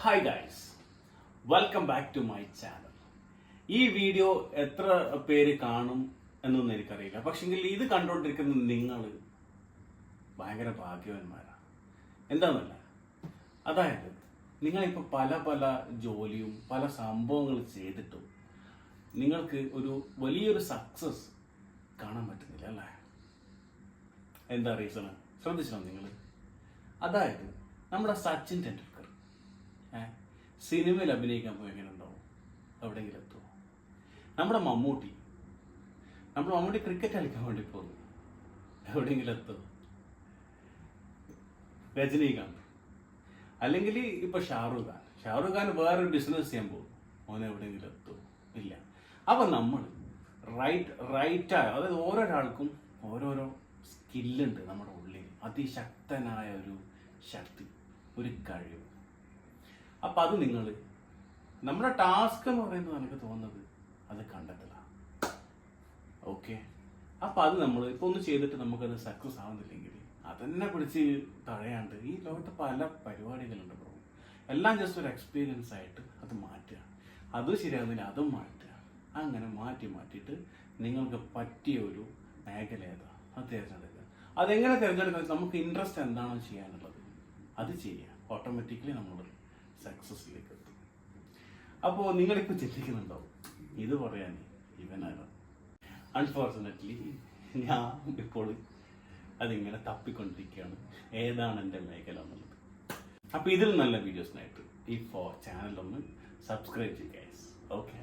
Hi guys, welcome back to my channel. ഈ video എത്ര പേര് കാണും എന്നൊന്നും എനിക്കറിയില്ല. പക്ഷെങ്കിൽ ഇത് കണ്ടുകൊണ്ടിരിക്കുന്ന നിങ്ങൾ ഭയങ്കര ഭാഗ്യവാന്മാരാണ്. എന്താണെന്നല്ല, അതായത് നിങ്ങളിപ്പോൾ പല പല ജോലിയും പല സംഭവങ്ങൾ ചെയ്തിട്ടും നിങ്ങൾക്ക് ഒരു വലിയൊരു സക്സസ് കാണാൻ പറ്റുന്നില്ല അല്ലേ? എന്താ റീസണ് ശ്രദ്ധിച്ചോ നിങ്ങൾ? അതായത് നമ്മുടെ സച്ചിൻ ടെണ്ടുൽക്കർ സിനിമയിൽ അഭിനയിക്കാൻ പോയി എങ്ങനെ ഉണ്ടാവും? എവിടെയെങ്കിലും എത്തുമോ? നമ്മുടെ മമ്മൂട്ടി ക്രിക്കറ്റ് കളിക്കാൻ വേണ്ടി പോകുന്നു, എവിടെയെങ്കിലും എത്തുമോ? രജനീകാന്ത് അല്ലെങ്കിൽ ഇപ്പൊ ഷാറുഖ് ഖാൻ വേറൊരു ബിസിനസ് ചെയ്യാൻ പോകും, ഓൻ എവിടെയെങ്കിലും എത്തുമോ? ഇല്ല. അപ്പൊ നമ്മൾ റൈറ്റായ, അതായത് ഓരോരാൾക്കും ഓരോരോ സ്കില്ലുണ്ട് നമ്മുടെ ഉള്ളിൽ, അതിശക്തനായ ഒരു ശക്തി, ഒരു കഴിവ്. അപ്പം അത് നിങ്ങൾ നമ്മുടെ ടാസ്ക് എന്ന് പറയുന്നത് എനിക്ക് തോന്നുന്നത് അത് കണ്ടെത്തല. ഓക്കെ, അപ്പം അത് നമ്മൾ ഇപ്പോൾ ഒന്ന് ചെയ്തിട്ട് നമുക്കത് സക്സസ് ആവുന്നില്ലെങ്കിൽ അതന്നെ പിടിച്ച് തഴയാണ്ട് ഈ ലോകത്ത് പല പരിപാടികളുണ്ട് ബ്രോ. എല്ലാം ജസ്റ്റ് ഒരു എക്സ്പീരിയൻസ് ആയിട്ട് അത് മാറ്റുക. അതും ശരിയാകുന്നില്ല, അതും മാറ്റുക. അങ്ങനെ മാറ്റിയിട്ട് നിങ്ങൾക്ക് പറ്റിയ ഒരു മേഖല ഏതാ അത് തിരഞ്ഞെടുക്കുക. അതെങ്ങനെ തിരഞ്ഞെടുക്കുക? നമുക്ക് ഇൻട്രസ്റ്റ് എന്താണോ ചെയ്യാനുള്ളത് അത് ചെയ്യുക. ഓട്ടോമാറ്റിക്കലി നമ്മൾ സക്സസ്സിലേക്ക് എത്തും. അപ്പോൾ നിങ്ങളിപ്പോൾ ചിന്തിക്കുന്നുണ്ടാവും, ഇത് പറയാൻ ഇവനാണ്. അൺഫോർച്ചുനേറ്റ്ലി ഞാൻ ഇപ്പോൾ അതിങ്ങനെ തപ്പിക്കൊണ്ടിരിക്കുകയാണ് ഏതാണ് എൻ്റെ മേഖല എന്നുള്ളത്. അപ്പോൾ ഇതിൽ നല്ല വീഡിയോസിനായിട്ട് ഈ ചാനലൊന്ന് സബ്സ്ക്രൈബ് ചെയ്യുക. ഓക്കെ.